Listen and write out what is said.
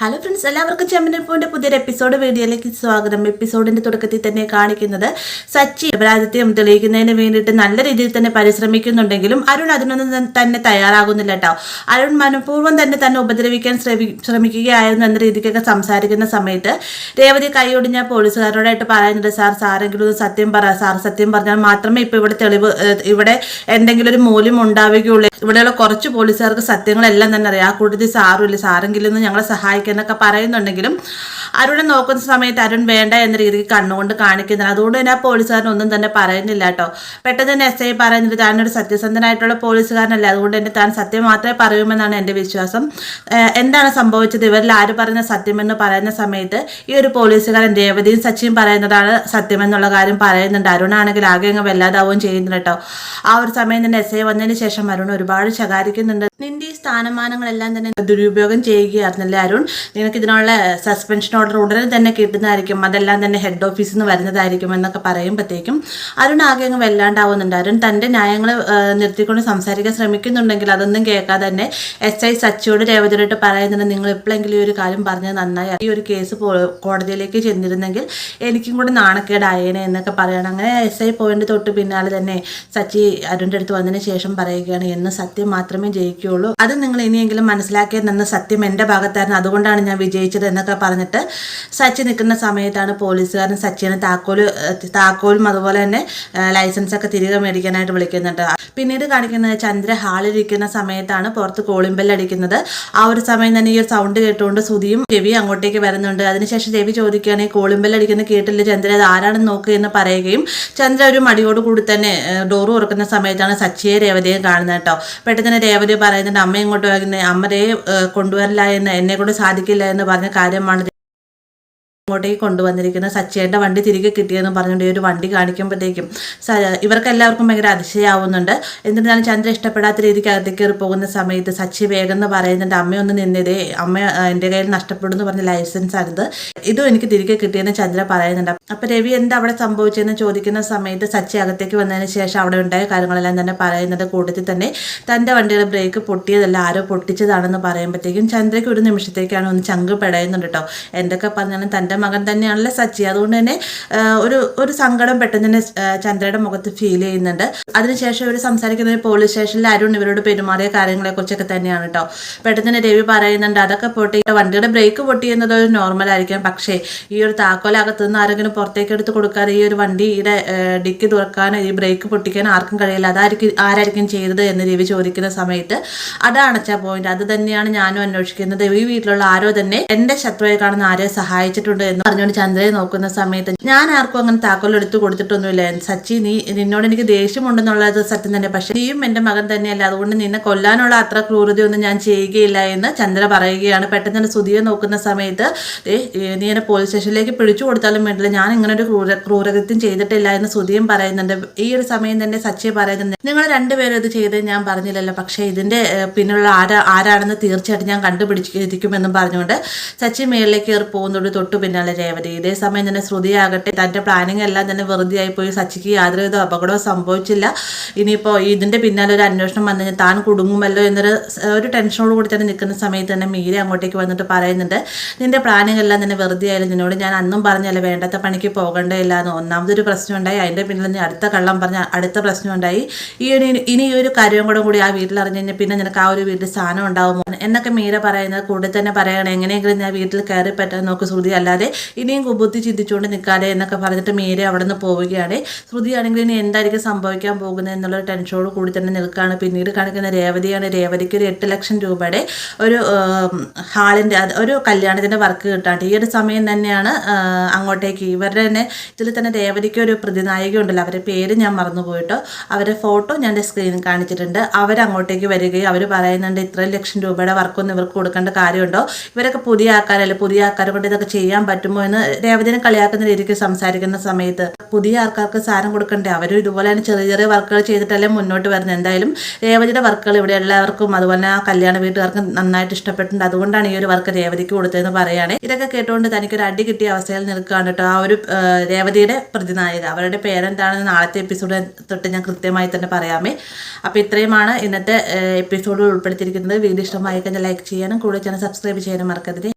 Hello friends, എല്ലാവർക്കും ചെമ്മനപ്പൂവിൻ്റെ പുതിയൊരു episode വീഡിയോയിലേക്ക് സ്വാഗതം. എപ്പിസോഡിൻ്റെ തുടക്കത്തിൽ തന്നെ കാണിക്കുന്നത് സച്ചി അപരാധിത്യം തെളിയിക്കുന്നതിന് വേണ്ടിയിട്ട് നല്ല രീതിയിൽ തന്നെ പരിശ്രമിക്കുന്നുണ്ടെങ്കിലും അരുൺ അതിനൊന്നും തന്നെ തയ്യാറാകുന്നില്ല കേട്ടോ. അരുൺ മനഃപൂർവ്വം തന്നെ ഉപദ്രവിക്കാൻ ശ്രമിക്കുകയായിരുന്നു എന്ന രീതിക്കൊക്കെ സംസാരിക്കുന്ന സമയത്ത് രേവതി കൈയൊടിഞ്ഞ പോലീസുകാരോടായിട്ട് പറയുന്നുണ്ട്, സാറെങ്കിലും സത്യം പറ, സത്യം പറഞ്ഞാൽ മാത്രമേ ഇപ്പോൾ ഇവിടെ തെളിവ് ഇവിടെ എന്തെങ്കിലും ഒരു മൂല്യം ഉണ്ടാവുകയുള്ളൂ. ഇവിടെയുള്ള കുറച്ച് പോലീസുകാർക്ക് സത്യങ്ങളെല്ലാം തന്നെ അറിയാം. ആ കൂട്ടത്തിൽ സാറുമില്ല, സാറെങ്കിലും ഒന്ന് ഞങ്ങളെ സഹായിക്കുന്നൊക്കെ പറയുന്നുണ്ടെങ്കിലും അരുണെ നോക്കുന്ന സമയത്ത് അരുൺ വേണ്ട എന്ന രീതിക്ക് കണ്ണുകൊണ്ട് കാണിക്കുന്നില്ല. അതുകൊണ്ട് തന്നെ ആ പോലീസുകാരനൊന്നും തന്നെ പറയുന്നില്ല കേട്ടോ. പെട്ടെന്ന് തന്നെ SI പറയുന്നത് താനൊരു സത്യസന്ധനായിട്ടുള്ള പോലീസുകാരനല്ല, അതുകൊണ്ട് തന്നെ താൻ സത്യം മാത്രമേ പറയുമെന്നാണ് എൻ്റെ വിശ്വാസം. എന്താണ് സംഭവിച്ചത്, ഇവരിൽ ആര് പറയുന്ന സത്യമെന്ന് പറയുന്ന സമയത്ത് ഈ ഒരു പോലീസുകാരൻ രേവതിയും സച്ചിയും പറയുന്നതാണ് സത്യമെന്നുള്ള കാര്യം പറയുന്നുണ്ട്. അരുണാണെങ്കിൽ ആകെ അങ്ങ് വല്ലാതാവുകയും ചെയ്യുന്നുണ്ട് കേട്ടോ. ആ ഒരു സമയം തന്നെ SI വന്നതിന് ശേഷം അരുൺ ഒരുപാട് ശകാരിക്കുന്നുണ്ട്. നിന്റെ ഈ സ്ഥാനമാനങ്ങളെല്ലാം തന്നെ ദുരുപയോഗം ചെയ്യുകയായിരുന്നല്ലേ അരുൺ, നിനക്ക് ഇതിനുള്ള സസ്പെൻഷൻ ഓർഡർ ഉടനെ തന്നെ കിട്ടുന്നതായിരിക്കും, അതെല്ലാം തന്നെ ഹെഡ് ഓഫീസിൽ നിന്ന് വരുന്നതായിരിക്കും എന്നൊക്കെ പറയുമ്പോഴത്തേക്കും അരുൺ ആകെ അങ്ങ് വല്ലാണ്ടാവുന്നുണ്ട്. അരുൺ തൻ്റെ ന്യായങ്ങൾ നിർത്തിക്കൊണ്ട് സംസാരിക്കാൻ ശ്രമിക്കുന്നുണ്ടെങ്കിൽ അതൊന്നും കേൾക്കാതെ തന്നെ SI സച്ചിയോട് രേവതിയോട്ട് പറയുന്നുണ്ട്, നിങ്ങൾ എപ്പോഴെങ്കിലും ഈ ഒരു കാര്യം പറഞ്ഞത് നന്നായി, ഈ ഒരു കേസ് കോടതിയിലേക്ക് ചെന്നിരുന്നെങ്കിൽ എനിക്കും കൂടെ നാണക്കേടായേനെ എന്നൊക്കെ പറയണം. അങ്ങനെ SI പോയിന്റ് തൊട്ട് പിന്നാലെ തന്നെ സച്ചി അരുണിൻ്റെ അടുത്ത് വന്നതിന് ശേഷം പറയുകയാണ്, എന്ന് സത്യം മാത്രമേ ജയിക്കുകയുള്ളൂ, അത് നിങ്ങൾ ഇനിയെങ്കിലും മനസ്സിലാക്കിയെന്ന സത്യം എൻ്റെ ഭാഗത്തായിരുന്നു, അതുകൊണ്ടാണ് ഞാൻ വിജയിച്ചത് എന്നൊക്കെ പറഞ്ഞിട്ട് സച്ചി നിൽക്കുന്ന സമയത്താണ് പോലീസുകാരൻ സച്ചിനെ താക്കോലും അതുപോലെ തന്നെ ലൈസൻസൊക്കെ തിരികെ മേടിക്കാനായിട്ട് വിളിക്കുന്നുണ്ട്. പിന്നീട് കാണിക്കുന്നത് ചന്ദ്ര ഹാളിലിരിക്കുന്ന സമയത്താണ് പുറത്ത് കോളിംഗ് ബെൽ അടിക്കുന്നത്. ആ ഒരു സമയം തന്നെ ഈ ഒരു സൗണ്ട് കേട്ടുകൊണ്ട് സുധിയും രവിയും അങ്ങോട്ടേക്ക് വരുന്നുണ്ട്. അതിനുശേഷം രവി ചോദിക്കുകയാണെങ്കിൽ കോളിംഗ് ബെൽ അടിക്കുന്ന കേട്ടില്ല ചന്ദ്ര, അത് ആരാണെന്ന് നോക്കുക എന്ന് പറയുകയും ചന്ദ്ര ഒരു മടിയോട് കൂടി തന്നെ ഡോറ് തുറക്കുന്ന സമയത്താണ് സച്ചിയെ രേവതിയെ കാണുന്നത് കേട്ടോ. പെട്ടെന്ന് തന്നെ രേവതി പറയുന്നുണ്ട്, അമ്മ ഇങ്ങോട്ട് വരുന്നത്, അമ്മരെ കൊണ്ടുവരില്ല എന്ന്, എന്നെ കൊണ്ട് സാധിക്കില്ല എന്ന് പറഞ്ഞ കാര്യമാണ് ഇങ്ങോട്ടേക്ക് കൊണ്ടുവന്നിരിക്കുന്നത്. സച്ചിയുടെ വണ്ടി തിരികെ കിട്ടിയെന്ന് പറഞ്ഞുകൊണ്ട് ഈ ഒരു വണ്ടി കാണിക്കുമ്പോഴത്തേക്കും ഇവർക്ക് എല്ലാവർക്കും ഭയങ്കര അതിശയാവുന്നുണ്ട്. എന്നിരുന്നാലും ചന്ദ്ര ഇഷ്ടപ്പെടാത്ത രീതിക്ക് അകത്തേക്ക് കയറി പോകുന്ന സമയത്ത് സച്ചി വേഗം എന്ന് പറയുന്നുണ്ട്, അമ്മയൊന്ന് നിന്നതേ, അമ്മ എൻ്റെ കയ്യിൽ നഷ്ടപ്പെടുന്നു പറഞ്ഞ ലൈസൻസ് ആണിത്, ഇതും എനിക്ക് തിരികെ കിട്ടിയെന്ന് ചന്ദ്ര പറയുന്നുണ്ട്. അപ്പോൾ രവി എന്താ അവിടെ സംഭവിച്ചതെന്ന് ചോദിക്കുന്ന സമയത്ത് സച്ചി അകത്തേക്ക് വന്നതിന് ശേഷം അവിടെ ഉണ്ടായ കാര്യങ്ങളെല്ലാം തന്നെ പറയുന്നത്. കൂട്ടത്തിൽ തന്നെ തൻ്റെ വണ്ടിയുടെ ബ്രേക്ക് പൊട്ടിയതല്ല, ആരോ പൊട്ടിച്ചതാണെന്ന് പറയുമ്പോഴത്തേക്കും ചന്ദ്രയ്ക്ക് ഒരു നിമിഷത്തേക്കാണ് ഒന്ന് ചങ്ക് പെടയുന്നുണ്ട് കേട്ടോ. എന്തൊക്കെ പറഞ്ഞാലും തൻ്റെ മകൻ തന്നെയാണല്ലോ സച്ചി, അതുകൊണ്ട് തന്നെ ഒരു സങ്കടം പെട്ടെന്ന് തന്നെ ചന്ദ്രയുടെ മുഖത്ത് ഫീൽ ചെയ്യുന്നുണ്ട്. അതിനുശേഷം ഇവർ സംസാരിക്കുന്നത് പോലീസ് സ്റ്റേഷനിൽ അരുൺ ഇവരോട് പെരുമാറിയ കാര്യങ്ങളെ കുറിച്ചൊക്കെ തന്നെയാണ് കേട്ടോ. പെട്ടെന്ന് തന്നെ രവി പറയുന്നുണ്ട്, അതൊക്കെ പൊട്ടി, വണ്ടിയുടെ ബ്രേക്ക് പൊട്ടിയെന്നത് ഒരു നോർമൽ ആയിരിക്കാം, പക്ഷേ ഈ ഒരു താക്കോലകത്ത് നിന്ന് ആരെങ്കിലും പുറത്തേക്ക് എടുത്ത് കൊടുക്കാതെ ഈ ഒരു വണ്ടിയുടെ ഡിക്കി തുറക്കാനോ ഈ ബ്രേക്ക് പൊട്ടിക്കാനോ ആർക്കും കഴിയില്ല, ആരായിരിക്കും ചെയ്തത് എന്ന് രവി ചോദിക്കുന്ന സമയത്ത് അതാണ് പോയിന്റ്, അത് തന്നെയാണ് ഞാനും അന്വേഷിക്കുന്നത്, ഈ വീട്ടിലുള്ള ആരോ തന്നെ എൻ്റെ ശത്രുവായി കാണുന്ന ആരെയോ സഹായിച്ചിട്ടുണ്ട് എന്ന് പറഞ്ഞുകൊണ്ട് ചന്ദ്രയെ നോക്കുന്ന സമയത്ത് ഞാൻ ആർക്കും അങ്ങനെ താക്കോൽ എടുത്തു കൊടുത്തിട്ടൊന്നുമില്ല സച്ചി, നിന്നോട് എനിക്ക് ദേഷ്യമുണ്ടെന്നുള്ളത് സത്യം തന്നെ, പക്ഷെ നീയും എൻ്റെ മകൻ തന്നെയല്ല, അതുകൊണ്ട് നിന്നെ കൊല്ലാനുള്ള അത്ര ക്രൂരതയൊന്നും ഞാൻ ചെയ്യുകയില്ല എന്ന് ചന്ദ്ര പറയുകയാണ്. പെട്ടെന്ന് തന്നെ സുധിയെ നോക്കുന്ന സമയത്ത് നീ എന്നെ പോലീസ് സ്റ്റേഷനിലേക്ക് പിടിച്ചു കൊടുത്താലും വേണ്ടില്ല, ഞാൻ ഇങ്ങനെ ഒരു ക്രൂരകൃത്യം ചെയ്തിട്ടില്ല എന്ന് സുധിയും പറയുന്നുണ്ട്. ഈ ഒരു സമയം തന്നെ സച്ചി പറയുന്നുണ്ട്, നിങ്ങൾ രണ്ടുപേരും ഇത് ചെയ്ത് ഞാൻ പറഞ്ഞില്ലല്ലോ, പക്ഷേ ഇതിൻ്റെ പിന്നുള്ള ആരാണെന്ന് തീർച്ചയായിട്ടും ഞാൻ കണ്ടുപിടിച്ചിരിക്കുമെന്നും പറഞ്ഞുകൊണ്ട് സച്ചി മേളിലേക്ക് കയറി പോകുന്നുണ്ട്. തൊട്ടു പിന്നാലെ രേവതി. ഇതേ സമയം തന്നെ ശ്രുതിയാകട്ടെ തൻ്റെ പ്ലാനിങ് എല്ലാം തന്നെ വെറുതെ ആയിപ്പോയി, സച്ചിക്ക് യാതൊരു അപകടവും സംഭവിച്ചില്ല, ഇനിയിപ്പോൾ ഇതിൻ്റെ പിന്നാലെ ഒരു അന്വേഷണം വന്നു കഴിഞ്ഞാൽ താൻ കുടുങ്ങുമല്ലോ എന്നൊരു ടെൻഷനോട് കൂടി തന്നെ നിൽക്കുന്ന സമയത്ത് തന്നെ മീര അങ്ങോട്ടേക്ക് വന്നിട്ട് പറയുന്നുണ്ട്, നിൻ്റെ പ്ലാനിങ് എല്ലാം തന്നെ വെറുതെ ആയാലും നിന്നോട് ഞാൻ അന്നും പറഞ്ഞല്ലേ വേണ്ടാത്ത പണിക്ക് പോകേണ്ടയില്ല എന്ന്. ഒന്നാമതൊരു പ്രശ്നം ഉണ്ടായി, അതിൻ്റെ പിന്നിൽ നീ അടുത്ത കള്ളം പറഞ്ഞ അടുത്ത പ്രശ്നം ഉണ്ടായി, ഇനി ഈ ഒരു കാര്യം കൂടി ആ വീട്ടിൽ അറിഞ്ഞു കഴിഞ്ഞാൽ പിന്നെ നിനക്ക് ആ ഒരു വീട്ടിൽ സ്ഥാനം ഉണ്ടാവുമോ എന്നൊക്കെ മീര പറയുന്നത്. കൂടെ തന്നെ പറയണം, എങ്ങനെയെങ്കിലും ഞാൻ വീട്ടിൽ കയറി പറ്റാൻ നോക്ക് ശ്രുതി, അല്ലാതെ ഇനിയും കുബുദ്ധി ചിന്തിച്ചുകൊണ്ട് നിൽക്കാതെ എന്നൊക്കെ പറഞ്ഞിട്ട് മീര അവിടെ നിന്ന് പോവുകയാണ്. ശ്രുതിയാണെങ്കിൽ ഇനി എന്തായിരിക്കും സംഭവിക്കാൻ പോകുന്നത് എന്നുള്ളൊരു ടെൻഷനോട് കൂടി തന്നെ നിൽക്കുകയാണ്. പിന്നീട് കാണിക്കുന്ന രേവതിയാണ്. രേവതിക്ക് ഒരു 8 ലക്ഷം രൂപയുടെ ഒരു ഹാളിൻ്റെ ഒരു കല്യാണത്തിൻ്റെ വർക്ക് കിട്ടാണ്ട് ഈ ഒരു സമയം തന്നെയാണ് അങ്ങോട്ടേക്ക് ഇവരുടെ തന്നെ ഇതിൽ തന്നെ രേവതിക്ക് ഒരു പ്രതിനായിക ഉണ്ടല്ലോ, അവരുടെ പേര് ഞാൻ മറന്നുപോയിട്ടോ, അവരുടെ ഫോട്ടോ ഞാൻ സ്ക്രീനിൽ കാണിച്ചിട്ടുണ്ട്. അവരങ്ങോട്ടേക്ക് വരികയും അവർ പറയുന്നുണ്ട്, ഇത്ര ലക്ഷം രൂപയുടെ വർക്കൊന്നും ഇവർക്ക് കൊടുക്കേണ്ട കാര്യമുണ്ടോ, ഇവരൊക്കെ പുതിയ ആൾക്കാരല്ലേ, പുതിയ ആൾക്കാരെ കൊണ്ട് ഇതൊക്കെ ചെയ്യാൻ പറ്റുമോ എന്ന് രേവതിനെ കളിയാക്കുന്ന രീതിക്ക് സംസാരിക്കുന്ന സമയത്ത് പുതിയ ആൾക്കാർക്ക് സാധനം കൊടുക്കണ്ടേ, അവരും ഇതുപോലെ തന്നെ ചെറിയ ചെറിയ വർക്കുകൾ ചെയ്തിട്ടല്ലേ മുന്നോട്ട് വരുന്നത്. എന്തായാലും രേവതിയുടെ വർക്കുകൾ ഇവിടെ എല്ലാവർക്കും അതുപോലെ ആ കല്യാണ വീട്ടുകാർക്കും നന്നായിട്ട് ഇഷ്ടപ്പെട്ടിട്ടുണ്ട്, അതുകൊണ്ടാണ് ഈ ഒരു വർക്ക് രേവതിക്ക് കൊടുത്തതെന്ന് പറയുകയാണ്. ഇതൊക്കെ കേട്ടുകൊണ്ട് തനിക്കൊരു അടി കിട്ടിയ അവസ്ഥയിൽ നിൽക്കുകയാണ് കേട്ടോ ആ ഒരു രേവതിയുടെ പ്രതിനായിക. അവരുടെ പേരെന്താണെന്ന് നാളത്തെ എപ്പിസോഡ് തൊട്ട് ഞാൻ കൃത്യമായി തന്നെ പറയാമേ. അപ്പോൾ ഇത്രയുമാണ് ഇന്നത്തെ എപ്പിസോഡിൽ ഉൾപ്പെടുത്തിയിരിക്കുന്നത്. വീഡിയോ ഇഷ്ടമായി കഴിഞ്ഞാൽ ലൈക്ക് ചെയ്യാനും കൂടെ ചാനൽ സബ്സ്ക്രൈബ് ചെയ്യാനും മറക്കരുത്.